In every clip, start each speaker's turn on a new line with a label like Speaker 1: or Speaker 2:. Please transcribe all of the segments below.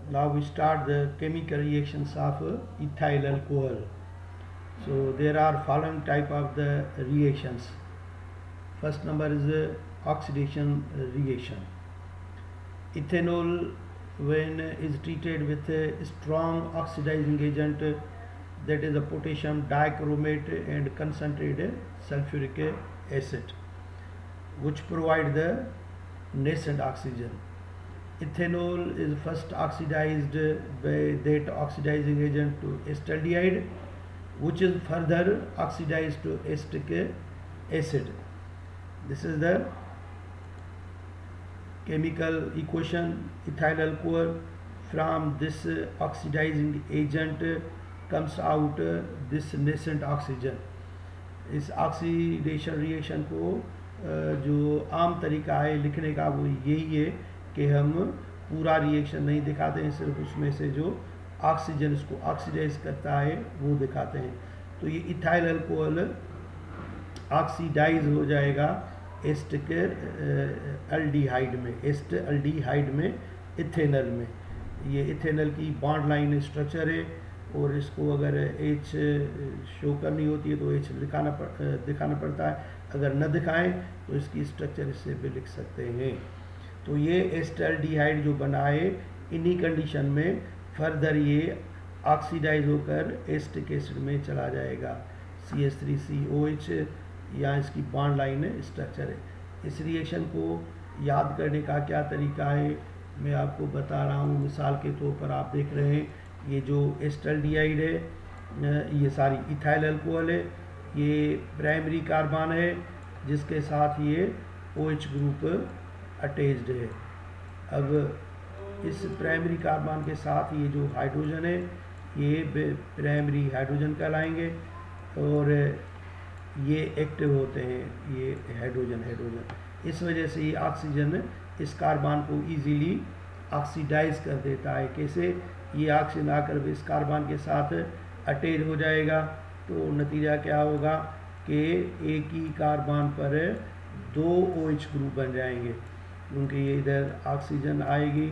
Speaker 1: Now we start the chemical reactions of ethyl alcohol. So there are following type of the reactions. First number is oxidation reaction. Ethanol, when is treated with a strong oxidizing agent, that is a potassium dichromate and concentrated sulfuric acid, which provide the nascent oxygen. Ethanol is first oxidized by that oxidizing agent to acetaldehyde, which is further oxidized to acetic acid. This is the chemical equation. Ethyl alcohol, from this oxidizing agent comes out this nascent oxygen. इस oxidation reaction को जो आम तरीका है लिखने का वो यही है कि हम पूरा रिएक्शन नहीं दिखाते हैं, सिर्फ उसमें से जो ऑक्सीजन इसको ऑक्सीडाइज करता है वो दिखाते हैं. तो ये इथाइल अल्कोहल ऑक्सीडाइज हो जाएगा एस्टिक एल्डिहाइड में, एस्ट एल्डिहाइड में, इथेनल में. ये इथेनल की बॉन्ड लाइन स्ट्रक्चर है और इसको अगर एच शो करनी होती है तो एच दिखाना पड़ता है. अगर न दिखाएं तो इसकी स्ट्रक्चर इससे भी लिख सकते हैं. तो ये एस्टल्डिहाइड जो बना है, इन्हीं कंडीशन में फर्दर ये ऑक्सीडाइज होकर एस्टिक एसिड में चला जाएगा. CH3COH यहाँ इसकी बॉन्ड लाइन स्ट्रक्चर है. इस रिएक्शन को याद करने का क्या तरीका है मैं आपको बता रहा हूँ. मिसाल के तौर पर आप देख रहे हैं ये जो एस्टल्डिहाइड है, ये सारी इथाइल अल्कोहल है, ये प्राइमरी कार्बन है जिसके साथ ये OH ग्रुप अटैच्ड है. अब इस प्राइमरी कार्बन के साथ ये जो हाइड्रोजन है ये प्राइमरी हाइड्रोजन कहलाएंगे और ये एक्टिव होते हैं, ये हाइड्रोजन. इस वजह से ये ऑक्सीजन इस कार्बन को इजीली ऑक्सीडाइज कर देता है. कैसे? ये ऑक्सीजन आकर इस कार्बन के साथ अटैच हो जाएगा तो नतीजा क्या होगा कि एक ही कार्बन पर 2 OH ग्रुप बन जाएंगे, क्योंकि ये इधर ऑक्सीजन आएगी,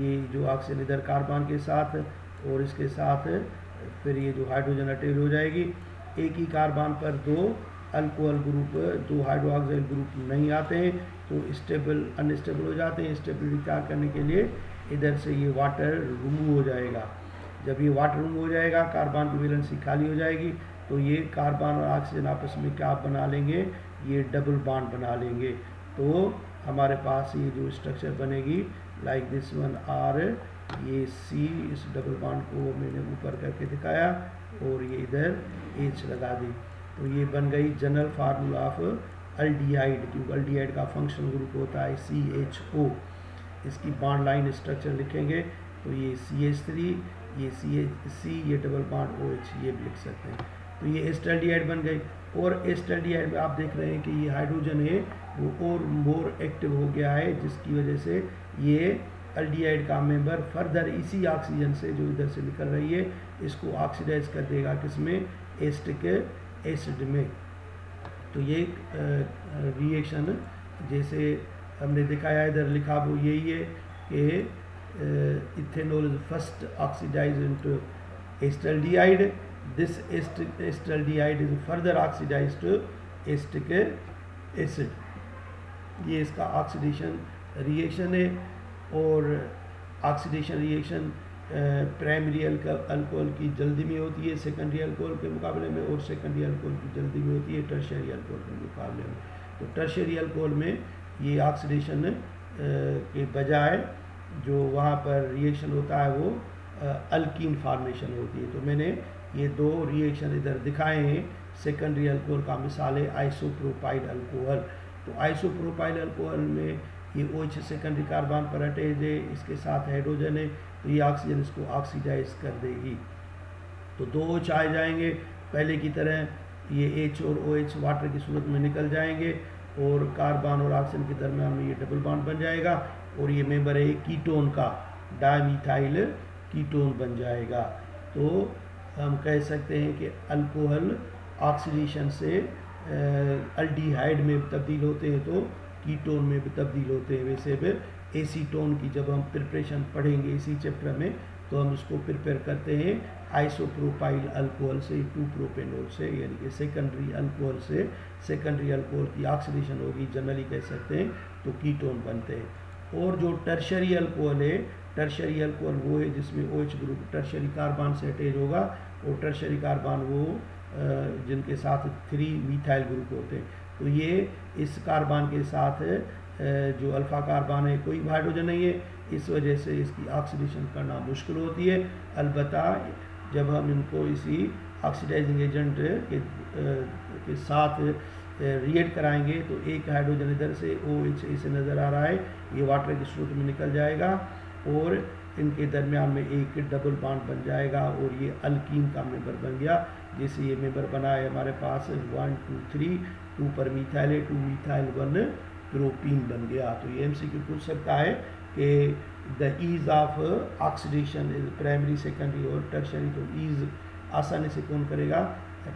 Speaker 1: ये जो ऑक्सीजन इधर कार्बन के साथ और इसके साथ फिर ये जो हाइड्रोजन अटैच हो जाएगी. एक ही कार्बन पर 2 अल्कोहल ग्रुप, 2 हाइड्रोक्साइल ग्रुप नहीं आते हैं तो स्टेबल अनस्टेबल हो जाते हैं. स्टेबिलिटी तैयार करने के लिए इधर से ये वाटर रिमूव हो जाएगा. जब ये वाटर रिमूव हो जाएगा, कार्बन की वैलेंसी खाली हो जाएगी तो ये कार्बन और ऑक्सीजन आपस में क्या बना लेंगे, ये डबल बॉन्ड बना लेंगे. तो हमारे पास ये जो स्ट्रक्चर बनेगी लाइक दिस वन आर, ये C, इस डबल बॉन्ड को मैंने ऊपर करके दिखाया और ये इधर H लगा दी. तो ये बन गई जनरल फार्मूला ऑफ अल्डिहाइड, क्योंकि अल्डिहाइड का फंक्शनल ग्रुप होता है CHO. इसकी बॉन्ड लाइन स्ट्रक्चर लिखेंगे तो ये CH3, ये CH, ये डबल बॉन्ड OH, ये भी लिख सकते हैं. तो ये एस्टल्डिहाइड बन गई. और एस्टल्डिहाइड में आप देख रहे हैं कि ये हाइड्रोजन है वो और मोर एक्टिव हो गया है, जिसकी वजह से ये अल्डिहाइड का मेंबर फर्दर इसी ऑक्सीजन से जो इधर से निकल रही है इसको ऑक्सीडाइज कर देगा, किसमें, एस्टिक एसिड में. तो ये रिएक्शन जैसे हमने दिखाया इधर लिखा वो यही है कि ethanol is first oxidise into acetaldehyde. This acetaldehyde is further oxidise to acetic acid. ये इसका ऑक्सीडेशन रिएक्शन है. और ऑक्सीडेशन रिएक्शन प्राइमरी अल्कोहल की जल्दी में होती है सेकेंडरी अल्कोहल के मुकाबले में, और सेकेंडरी अल्कोहल की जल्दी में होती है टर्शियरी अल्कोहल के मुकाबले में. तो टर्शियरी अल्कोहल में ये ऑक्सीडेशन के बजाय जो वहाँ पर रिएक्शन होता है वो अल्कीन फार्मेशन होती है. तो मैंने ये 2 रिएक्शन इधर दिखाए हैं. सेकेंडरी अल्कोहल का मिसाल है आइसोप्रोपाइल अल्कोहल. तो आइसोप्रोपाइल अल्कोहल में ये OH सेकेंडरी कार्बन पर अटैच है, इसके साथ हाइड्रोजन है, तो ये ऑक्सीजन इसको ऑक्सीडाइज कर देगी. तो 2 OH आ जाएंगे पहले की तरह, ये H और OH वाटर की सूरत में निकल जाएंगे और कार्बन और ऑक्सीजन के दरम्यान में ये डबल बॉन्ड बन जाएगा और ये मेंबर है कीटोन का, डायमीथाइल कीटोन बन जाएगा. तो हम कह सकते हैं कि अल्कोहल ऑक्सीडेशन से अल्डिहाइड में तब्दील होते हैं तो कीटोन में भी तब्दील होते हैं. वैसे भी एसीटोन की जब हम प्रिपरेशन पढ़ेंगे इसी चैप्टर में, तो हम उसको प्रिपेयर करते हैं आइसोप्रोपाइल अल्कोहल से 2 प्रोपेनॉल से, यानी कि सेकेंडरी अल्कोहल से। सेकेंडरी अल्कोहल की ऑक्सीडेशन होगी, जनरली कह सकते हैं, तो कीटोन बनते हैं। और जो टर्शरी अल्कोहल है, टर्शरी अल्कोहल वो है जिसमें OH ग्रुप टर्शरी कार्बन से अटैच होगा, और टर्शरी कार्बन वो जिनके साथ 3 मिथाइल ग्रुप होते हैं। तो ये इस कार्बन के साथ जो अल्फ़ा कार्बन है कोई हाइड्रोजन नहीं है, इस वजह से इसकी ऑक्सीडेशन करना मुश्किल होती है। अलबत्ता जब हम इनको इसी ऑक्सीडाइजिंग एजेंट के साथ रिएक्ट कराएंगे तो एक हाइड्रोजन इधर से OH से नज़र आ रहा है, ये वाटर के स्रोत में निकल जाएगा और इनके दरमियान में एक डबल बॉन्ड बन जाएगा और ये अल्कीन का मेंबर बन गया। जैसे ये मेंबर बना है हमारे पास 1 2 3, 2 पर मिथाइल है, 2 मिथाइल 1 प्रोपीन बन गया। तो ये MCQ पूछ सकता है कि the ease of oxidation is primary, secondary और टर्शरी। तो ईज आसानी से कौन करेगा,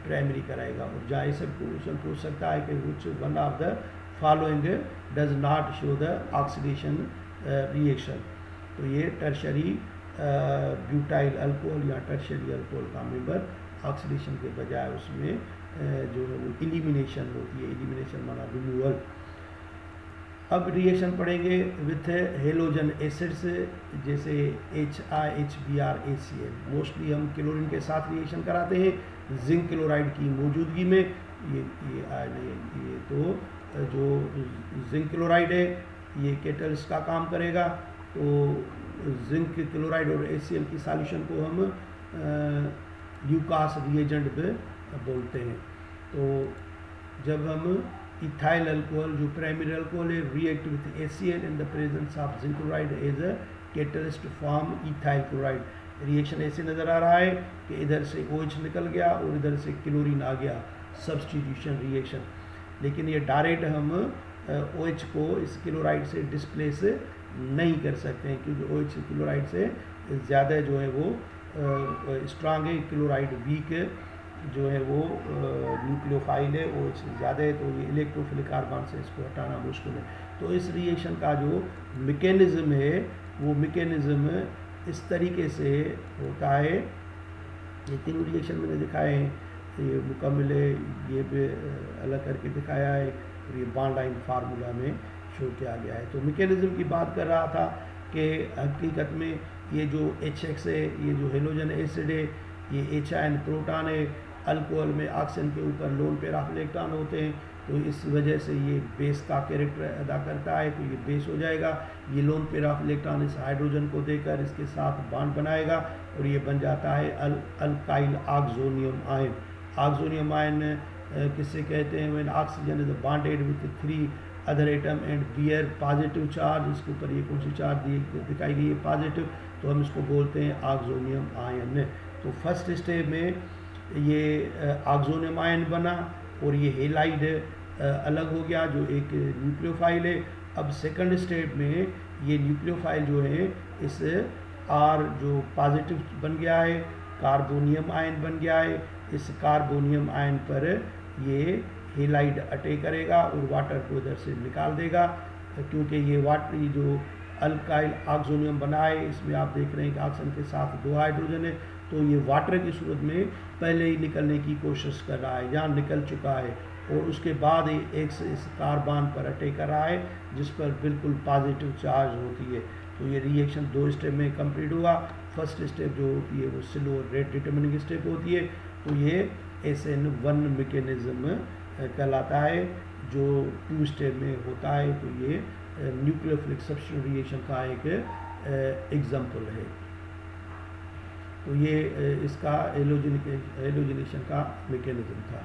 Speaker 1: प्राइमरी कराएगा। और जहाँ सब क्वेश्चन पूछ सकता है कि which one of the following does not show the oxidation reaction. तो ये टर्शरी ब्यूटाइल अल्कोहल या टर्शरी अल्कोहल का मेंबर ऑक्सीडेशन के बजाय उसमें जो है वो एलिमिनेशन होती है, एलिमिनेशन माना रिमूवल। अब रिएक्शन पढ़ेंगे विथ हेलोजन एसिड्स, जैसे HiHbr HCl। मोस्टली हम क्लोरीन के साथ रिएक्शन कराते हैं जिंक क्लोराइड की मौजूदगी में। ये तो जो जिंक क्लोराइड है ये कैटलिस्ट का काम करेगा। तो जिंक क्लोराइड और HCl की सॉल्यूशन को हम ल्यूकास रिएजेंट पे बोलते हैं। तो जब हम इथाइल अल्कोहल जो प्राइमरी अल्कोहल है react with HCl in the presence of zinc chloride as a catalyst form ethyl chloride. Reaction ऐसे नज़र आ रहा है कि इधर से OH निकल गया और इधर से क्लोरीन आ गया, सब्सटीट्यूशन रिएक्शन। लेकिन ये डायरेक्ट हम OH को इस क्लोराइड से डिस्प्लेस नहीं कर सकते हैं, क्योंकि OH क्लोराइड से ज़्यादा जो है वो स्ट्रांग है, क्लोराइड वीक जो है वो न्यूक्लियोफाइल है, OH ज़्यादा है, तो ये इलेक्ट्रोफिलिक कार्बन से इसको हटाना मुश्किल है। तो इस रिएक्शन का जो मैकेनिज़्म है वो मैकेनिज़्म इस तरीके से होता है। ये तीनों रिएक्शन मैंने दिखाए हैं, ये मुकम्मल है, ये भी अलग करके दिखाया है और ये बॉन्ड लाइन फार्मूला में शो किया गया है। तो मैकेनिज़्म की बात कर रहा था कि हकीकत में ये जो HX है, ये जो हेलोजन एसिड है, ये H प्रोटॉन है। अल्कोहल में ऑक्सीजन के ऊपर लोन पेयर ऑफ इलेक्ट्रॉन होते हैं, तो इस वजह से ये बेस का कैरेक्टर अदा करता है, तो ये बेस हो जाएगा। ये लोन पेयर ऑफ इलेक्ट्रॉन इस हाइड्रोजन को देकर इसके साथ बॉन्ड बनाएगा और ये बन जाता है alkyl oxonium ion. Oxonium ion किससे कहते हैं, when oxygen is bonded with 3 other atom and bear positive charge. इसके ऊपर ये कौन सी चार्ज दिखाई गई है, पॉजिटिव, तो हम इसको बोलते हैं ऑक्सोनियम आयन। तो फर्स्ट स्टेप में ये ऑक्सोनियम आयन बना और ये हेलाइड अलग हो गया जो एक न्यूक्लियोफाइल है। अब सेकंड स्टेप में ये न्यूक्लियोफाइल जो है इस R जो पॉजिटिव बन गया है, कार्बोनियम आयन बन गया है। इस कार्बोनियम आयन पर ये हेलाइड अटैक करेगा और वाटर को इधर से निकाल देगा, क्योंकि ये वाटर ये जो अल्काइल ऑक्सोनियम बना है इसमें आप देख रहे हैं कि ऑक्सीजन के साथ 2 हाइड्रोजन है, तो ये वाटर की सूरत में पहले ही निकलने की कोशिश कर रहा है, यहाँ निकल चुका है और उसके बाद एक से इस कार्बन पर अटैक कर रहा है जिस पर बिल्कुल पॉजिटिव चार्ज होती है। तो ये रिएक्शन 2 स्टेप में कंप्लीट हुआ। फर्स्ट स्टेप जो होती है वो स्लो रेट डिटर्मिनिंग स्टेप होती है, तो ये SN1 मैकेनिज्म कहलाता है जो 2 स्टेप में होता है। तो ये न्यूक्लियोफिलिक सब्स्टिट्यूशन रिएक्शन का एक एग्जाम्पल है। तो ये इसका हेलोजिनेशन का मैकेनिज्म था।